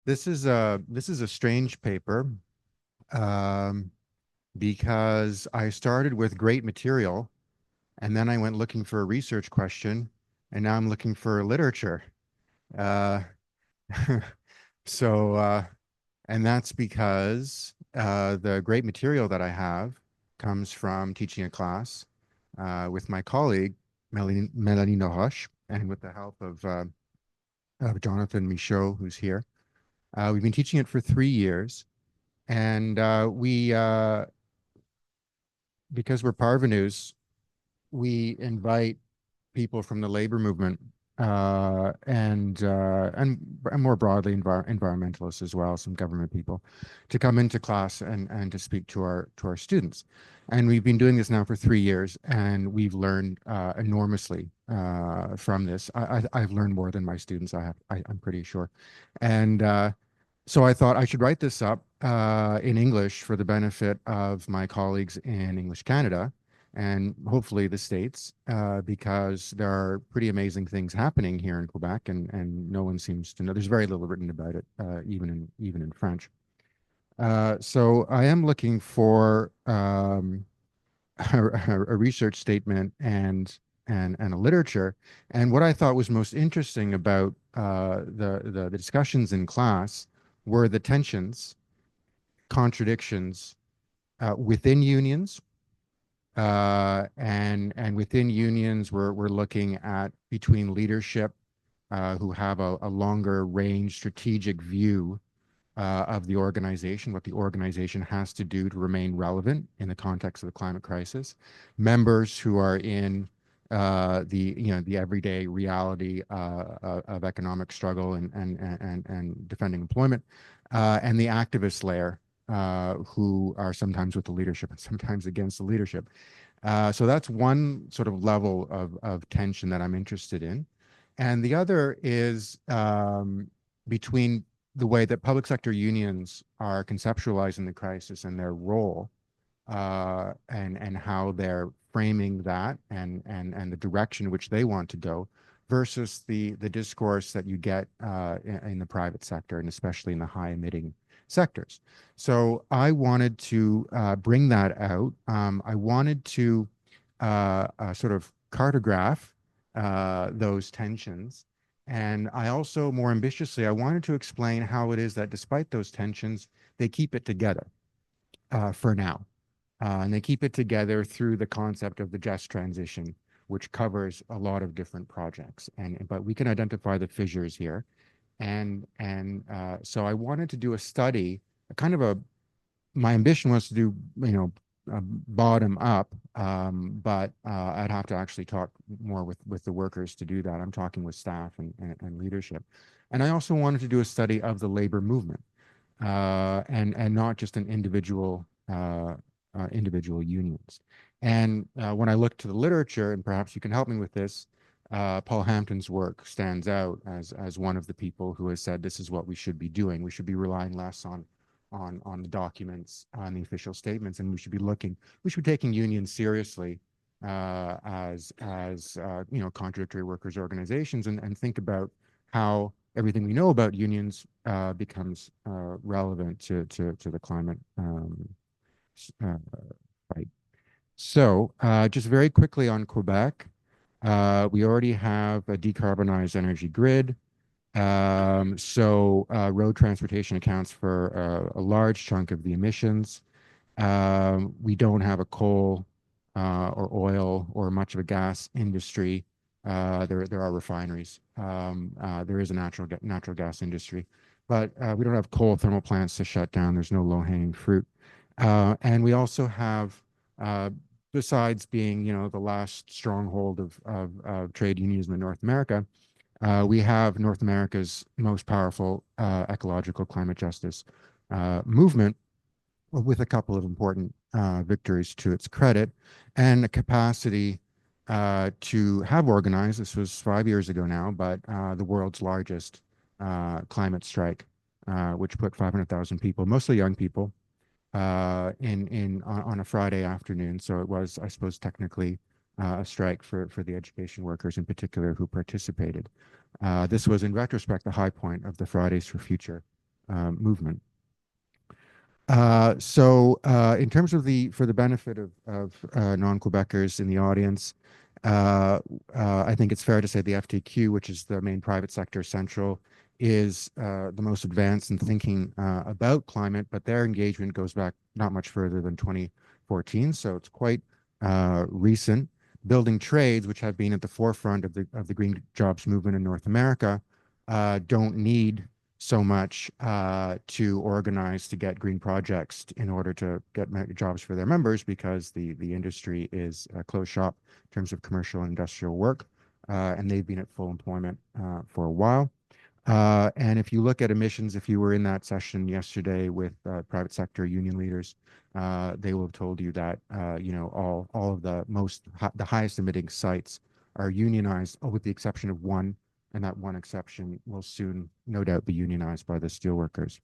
This is a strange paper, um, because I started with great material and then I went looking for a research question and now I'm looking for literature. Uh, so and that's because the great material that I have comes from teaching a class with my colleague Melanie Noroche, and with the help of Jonathan Michaud, who's here. We've been teaching it for 3 years. And we, because we're parvenus, we invite people from the labor movement and more broadly environmentalists as well, some government people, to come into class and to speak to our students. And we've been doing this now for 3 years, and we've learned enormously from this. I've learned more than my students. I'm pretty sure, and so I thought I should write this up in English for the benefit of my colleagues in English Canada and hopefully the States, because there are pretty amazing things happening here in Quebec, and no one seems to know. There's very little written about it, even in French. So I am looking for a research statement and a literature. And what I thought was most interesting about the discussions in class were the tensions, contradictions within unions, and within unions, we're looking at between leadership who have a longer range strategic view of the organization, what the organization has to do to remain relevant in the context of the climate crisis. Members who are in the everyday reality of economic struggle and defending employment, and the activist layer who are sometimes with the leadership and sometimes against the leadership. So that's one sort of level of tension that I'm interested in. And the other is between the way that public sector unions are conceptualizing the crisis and their role, and how they're framing that and the direction in which they want to go versus the discourse that you get in the private sector, and especially in the high emitting sectors. So I wanted to bring that out. I wanted to sort of cartograph those tensions. And I also, more ambitiously, I wanted to explain how it is that despite those tensions, they keep it together for now. And they keep it together through the concept of the just transition, which covers a lot of different projects. But we can identify the fissures here. And so I wanted to do a study, a kind of a my ambition was to do, bottom up, but I'd have to actually talk more with the workers to do that. I'm talking with staff and leadership. And I also wanted to do a study of the labor movement, and not just an individual unions. And when I look to the literature, and perhaps you can help me with this, Paul Hampton's work stands out as one of the people who has said this is what we should be doing. We should be relying less on the documents, on the official statements, and we should be taking unions seriously as contradictory workers organizations, and think about how everything we know about unions becomes relevant to the climate uh, fight. So, just very quickly on Quebec, we already have a decarbonized energy grid. So road transportation accounts for a large chunk of the emissions. We don't have a coal or oil or much of a gas industry. There are refineries. There is a natural gas industry, but we don't have coal thermal plants to shut down. There's no low-hanging fruit. And we also have, besides being, the last stronghold of trade unionism in North America, we have North America's most powerful ecological climate justice movement, with a couple of important victories to its credit, and a capacity to have organized. This was 5 years ago now, but the world's largest climate strike, which put 500,000 people, mostly young people, on a Friday afternoon. So it was, I suppose, technically a strike for the education workers in particular who participated. This was, in retrospect, the high point of the Fridays for Future movement. In terms of for the benefit of non-Quebecers in the audience, I think it's fair to say the FTQ, which is the main private sector central, is the most advanced in thinking about climate, but their engagement goes back not much further than 2014, so it's quite recent. Building trades, which have been at the forefront of the green jobs movement in North America, don't need so much to organize to get green projects in order to get jobs for their members, because the industry is closed shop in terms of commercial and industrial work, and they've been at full employment for a while. And if you look at emissions, if you were in that session yesterday with private sector union leaders, they will have told you that all of the highest emitting sites are unionized, with the exception of one, and that one exception will soon, no doubt, be unionized by the steelworkers.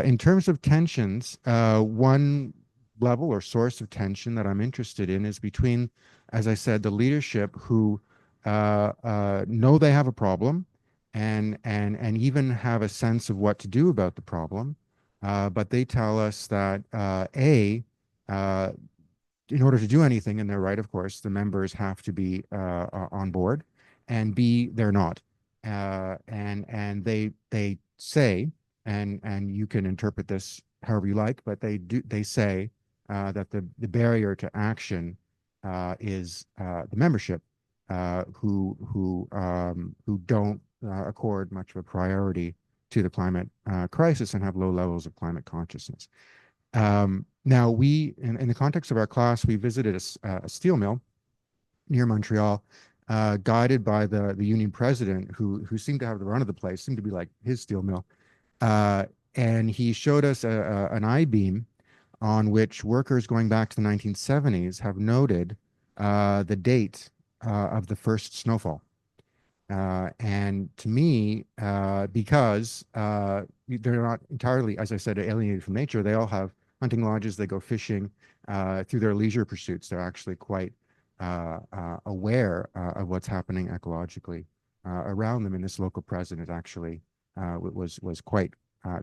In terms of tensions, one level or source of tension that I'm interested in is between, as I said, the leadership who know they have a problem and even have a sense of what to do about the problem, but they tell us that uh, in order to do anything, and they're right, of course, the members have to be on board, and B, they're not, and they say, and you can interpret this however you like, but they say that the barrier to action is the membership, who don't accord much of a priority to the climate crisis and have low levels of climate consciousness. Now, in the context of our class, we visited a steel mill near Montreal, guided by the union president, who seemed to have the run of the place, seemed to be like his steel mill. Uh, and he showed us an I-beam on which workers going back to the 1970s have noted the date of the first snowfall. And to me, because they're not entirely, as I said, alienated from nature, they all have hunting lodges, they go fishing through their leisure pursuits. They're actually quite aware of what's happening ecologically around them. And this local president actually was quite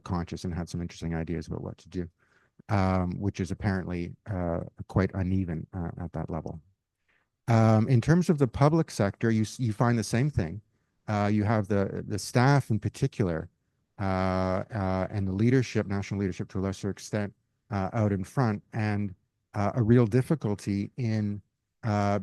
conscious and had some interesting ideas about what to do, which is apparently quite uneven at that level. In terms of the public sector, you find the same thing. You have the staff in particular, and the leadership, national leadership to a lesser extent, out in front, and a real difficulty in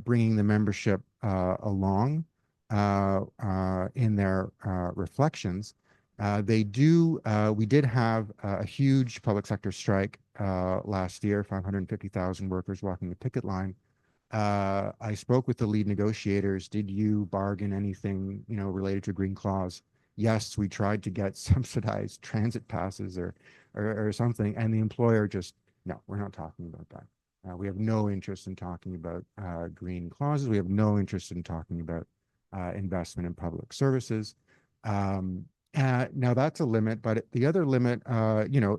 bringing the membership along in their reflections. We did have a huge public sector strike last year, 550,000 workers walking the picket line. I spoke with the lead negotiators. Did you bargain anything, related to Green Clause? Yes, we tried to get subsidized transit passes or something, and the employer just, no, we're not talking about that. We have no interest in talking about green clauses. We have no interest in talking about investment in public services. Now that's a limit, but the other limit,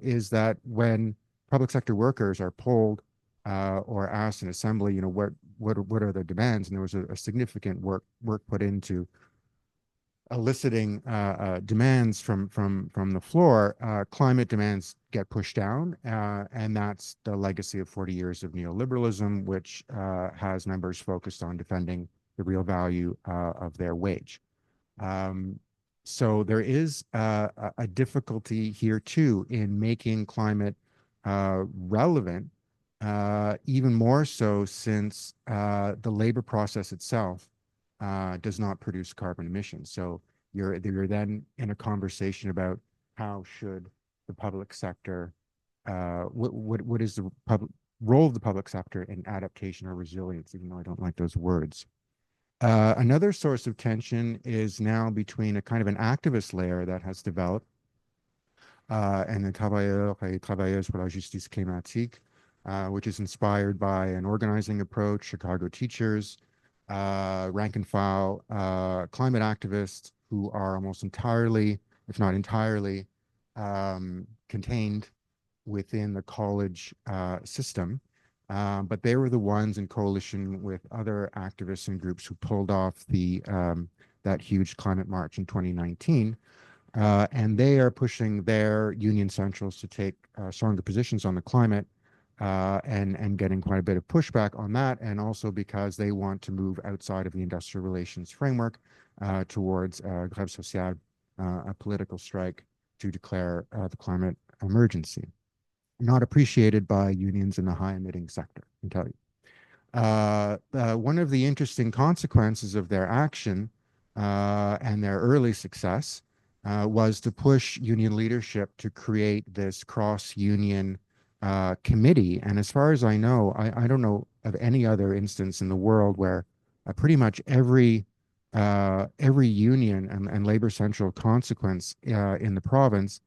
is that when public sector workers are polled or asked in assembly, what are their demands, and there was a significant work put into eliciting demands from the floor. Climate demands get pushed down, and that's the legacy of 40 years of neoliberalism, which has members focused on defending the real value of their wage. So there is a difficulty here too in making climate relevant, even more so since the labor process itself does not produce carbon emissions. So you're then in a conversation about how should the public sector, what is the role of the public sector in adaptation or resilience, even though I don't like those words. Another source of tension is now between a kind of an activist layer that has developed, and the travailleurs et travailleuses pour la justice climatique, which is inspired by an organizing approach, Chicago teachers, rank and file climate activists who are almost entirely, if not entirely, contained within the college system. But they were the ones in coalition with other activists and groups who pulled off that huge climate march in 2019. And they are pushing their union centrals to take stronger positions on the climate, and getting quite a bit of pushback on that, and also because they want to move outside of the industrial relations framework towards grève sociale, a political strike to declare the climate emergency. Not appreciated by unions in the high emitting sector, I can tell you. One of the interesting consequences of their action and their early success was to push union leadership to create this cross-union committee. And as far as I know, I don't know of any other instance in the world where pretty much every union and labor central consequence in the province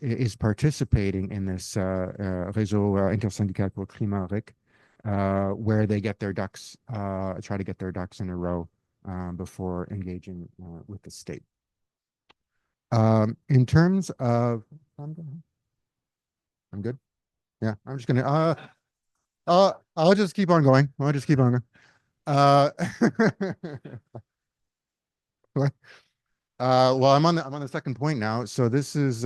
is participating in this réseau intersyndical pour le climat RIC, where they get their ducks, try to get their ducks in a row before engaging with the state. In terms of, I'm good. Yeah, I'm just gonna. I'll just keep on going. I'll just keep on going. Uh, well, I'm on the second point now. So this is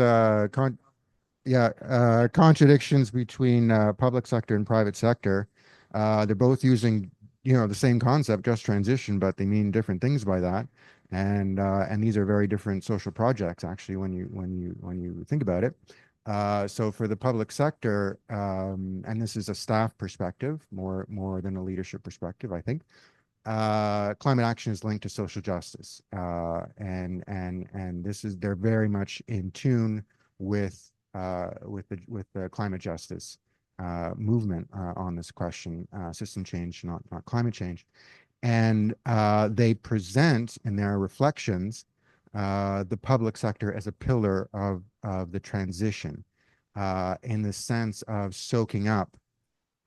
contradictions between public sector and private sector. They're both using, the same concept, just transition, but they mean different things by that. And these are very different social projects, actually, when you think about it. So for the public sector, and this is a staff perspective, more than a leadership perspective, I think. Climate action is linked to social justice, and they're very much in tune with the climate justice movement on this question, system change, not climate change. And they present in their reflections the public sector as a pillar of the transition, in the sense of soaking up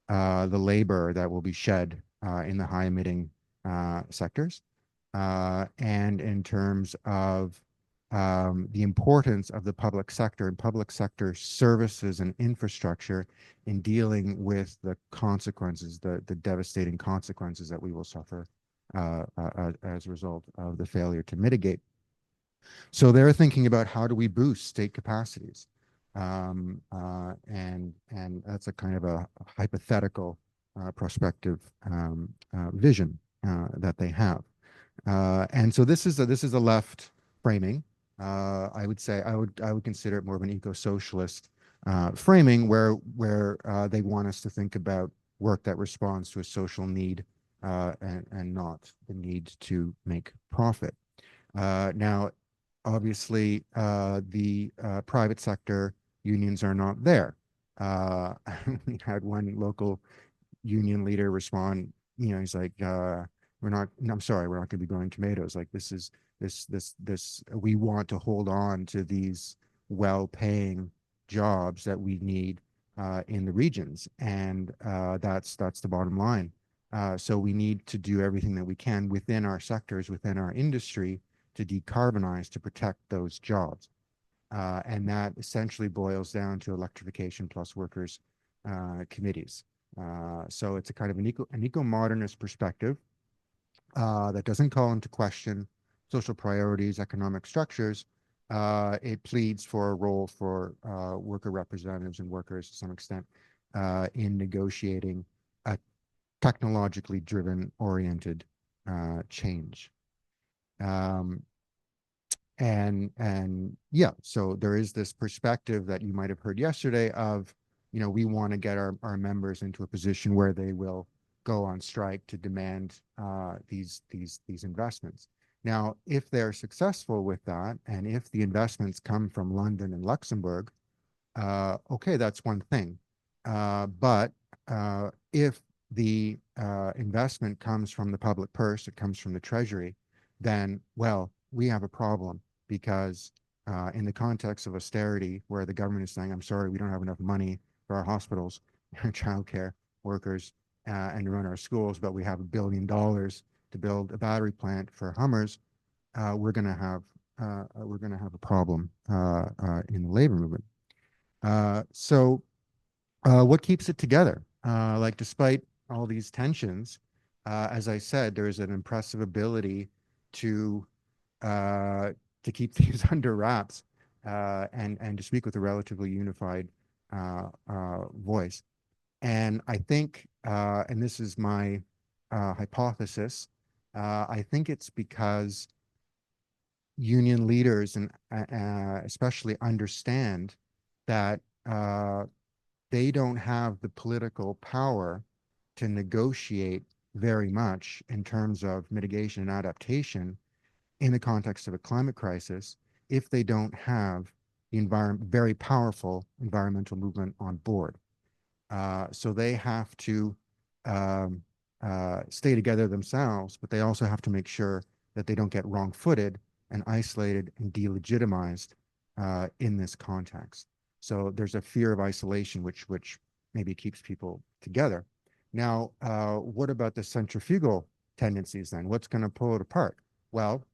the labor that will be shed in the high emitting sectors, and in terms of the importance of the public sector and public sector services and infrastructure in dealing with the consequences, the devastating consequences that we will suffer as a result of the failure to mitigate. So they're thinking about how do we boost state capacities, and that's a kind of a hypothetical prospective vision that they have. And so this is a left framing. I would say I would consider it more of an eco-socialist framing, where they want us to think about work that responds to a social need, and not the need to make profit. Now, obviously, the private sector unions are not there. We had one local union leader respond. He's like, "We're not. No, I'm sorry, we're not going to be growing tomatoes. Like this. We want to hold on to these well-paying jobs that we need in the regions, and that's the bottom line. So we need to do everything that we can within our sectors, within our industry, to decarbonize, to protect those jobs. And that essentially boils down to electrification plus workers committees. So it's a kind of an eco-modernist perspective that doesn't call into question social priorities, economic structures. It pleads for a role for worker representatives and workers to some extent in negotiating a technologically driven oriented change. Um, and yeah, so there is this perspective that you might have heard yesterday of, we want to get our members into a position where they will go on strike to demand these investments. Now, if they're successful with that, and if the investments come from London and Luxembourg, okay, that's one thing. But if the investment comes from the public purse, it comes from the treasury, then, well, we have a problem, because in the context of austerity, where the government is saying, I'm sorry, we don't have enough money for our hospitals, childcare workers, and to run our schools, but we have $1 billion to build a battery plant for Hummers, we're going to have a problem in the labor movement. So what keeps it together? Like, despite all these tensions, as I said, there's an impressive ability to to keep things under wraps and to speak with a relatively unified voice. And I think, and this is my hypothesis, I think it's because union leaders and especially understand that they don't have the political power to negotiate very much in terms of mitigation and adaptation in the context of a climate crisis if they don't have the very powerful environmental movement on board. So they have to um, stay together themselves, but they also have to make sure that they don't get wrong-footed and isolated and delegitimized in this context. So there's a fear of isolation, which maybe keeps people together. Now, what about the centrifugal tendencies then? What's going to pull it apart? Well,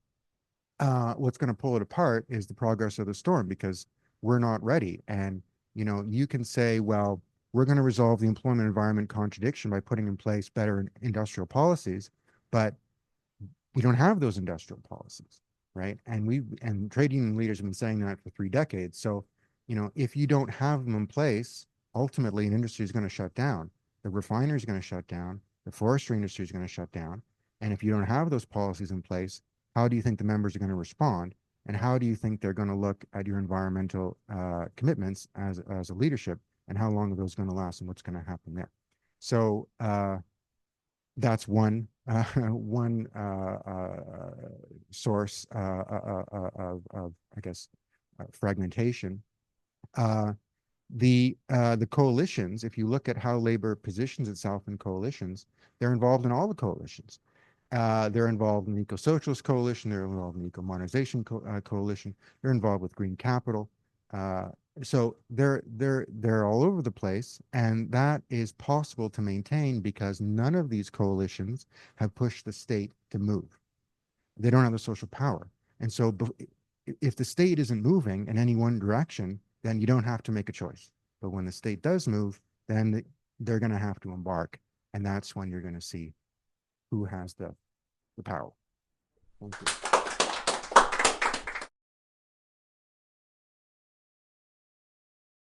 what's going to pull it apart is the progress of the storm because we're not ready. And, you know, you can say, well, we're going to resolve the employment environment contradiction by putting in place better industrial policies, but we don't have those industrial policies, right? And trade union leaders have been saying that for 3 decades. So, you know, if you don't have them in place, ultimately an industry is going to shut down. The refinery is going to shut down. The forestry industry is going to shut down. And if you don't have those policies in place, how do you think the members are going to respond? And how do you think they're going to look at your environmental commitments as a leadership? And how long are those going to last and what's going to happen there? So that's one source of I guess fragmentation. The coalitions, if you look at how labor positions itself in coalitions, they're involved in all the coalitions. They're involved in the eco-socialist coalition. They're involved in the eco-modernization coalition. They're involved with green capital. So they're all over the place, and that is possible to maintain because none of these coalitions have pushed the state to move. They don't have the social power, and so if the state isn't moving in any one direction, then you don't have to make a choice. But when the state does move, then they're going to have to embark, and that's when you're going to see who has the power. Thank you.